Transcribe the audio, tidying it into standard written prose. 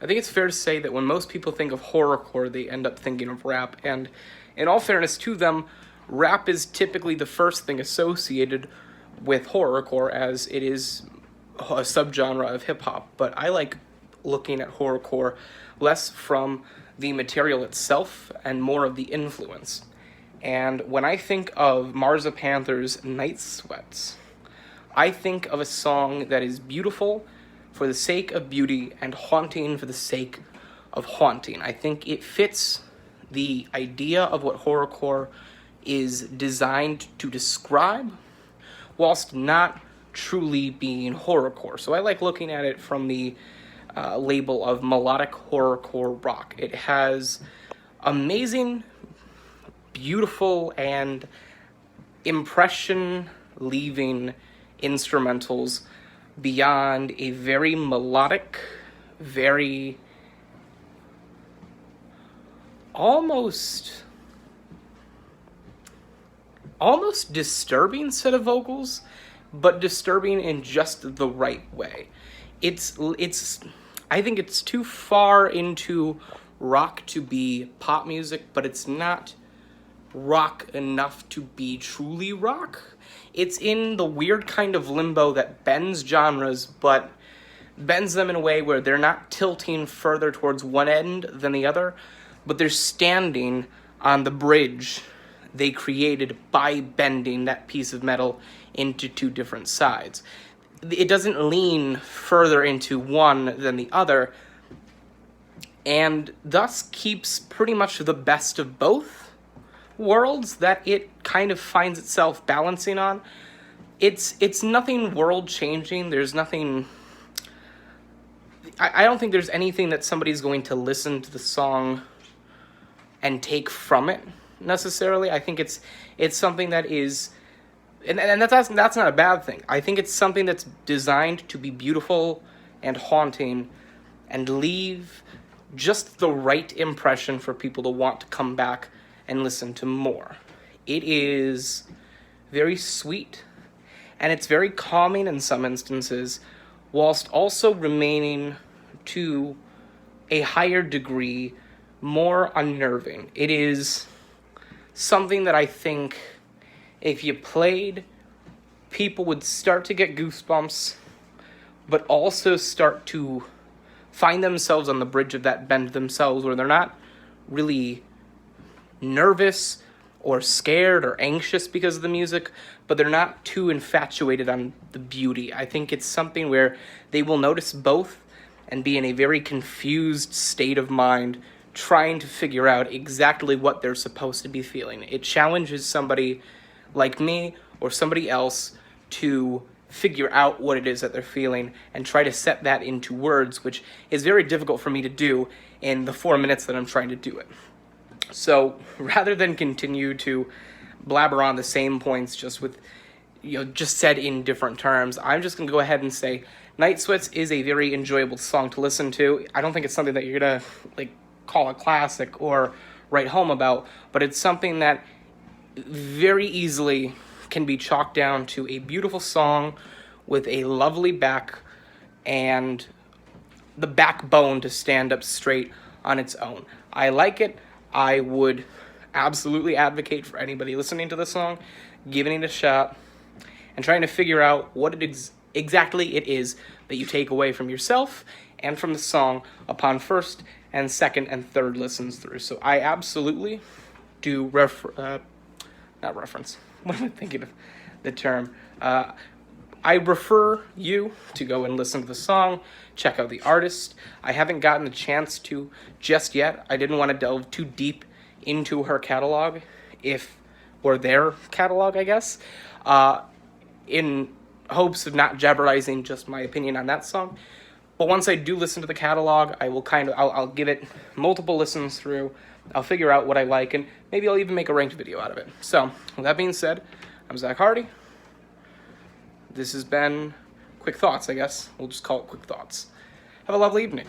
I think it's fair to say that when most people think of horrorcore, they end up thinking of rap. And in all fairness to them, rap is typically the first thing associated with horrorcore, as it is a subgenre of hip hop. But I like looking at horrorcore less from the material itself and more of the influence. And when I think of Marza Panther's Nite Sweats, I think of a song that is beautiful for the sake of beauty and haunting for the sake of haunting. I think it fits the idea of what horrorcore is designed to describe, whilst not truly being horrorcore. So I like looking at it from the label of melodic horrorcore rock. It has amazing, beautiful, and impression-leaving instrumentals beyond a very melodic, very almost disturbing set of vocals, but disturbing in just the right way. It's I think it's too far into rock to be pop music, but it's not rock enough to be truly rock. It's in the weird kind of limbo that bends genres, but bends them in a way where they're not tilting further towards one end than the other, but they're standing on the bridge they created by bending that piece of metal into two different sides. It doesn't lean further into one than the other, and thus keeps pretty much the best of both worlds that it kind of finds itself balancing on. It's nothing world-changing. There's nothing... I don't think there's anything that somebody's going to listen to the song and take from it, necessarily. I think it's something that is... And that's not a bad thing. I think it's something that's designed to be beautiful and haunting and leave just the right impression for people to want to come back and listen to more. It is very sweet, and it's very calming in some instances, whilst also remaining to a higher degree more unnerving. It is something that I think if you played, people would start to get goosebumps, but also start to find themselves on the bridge of that bend themselves, where they're not really nervous or scared or anxious because of the music, but they're not too infatuated on the beauty. I think it's something where they will notice both and be in a very confused state of mind, trying to figure out exactly what they're supposed to be feeling. It challenges somebody like me or somebody else to figure out what it is that they're feeling and try to set that into words, which is very difficult for me to do in the 4 minutes that I'm trying to do it. So rather than continue to blabber on the same points just said in different terms, I'm just going to go ahead and say Nite Sweats is a very enjoyable song to listen to. I don't think it's something that you're going to call a classic or write home about, but it's something that very easily can be chalked down to a beautiful song with a lovely back and the backbone to stand up straight on its own. I like it. I would absolutely advocate for anybody listening to the song giving it a shot and trying to figure out what exactly it is that you take away from yourself and from the song upon first and second and third listens through. So I absolutely do not reference. What am I thinking of the term? I refer you to go and listen to the song, check out the artist. I haven't gotten the chance to just yet. I didn't want to delve too deep into her catalog, or their catalog, I guess, in hopes of not jeopardizing just my opinion on that song. But once I do listen to the catalog, I will I'll give it multiple listens through. I'll figure out what I like, and maybe I'll even make a ranked video out of it. So, with that being said, I'm Zach Hardy. This has been Quick Thoughts, I guess. We'll just call it Quick Thoughts. Have a lovely evening.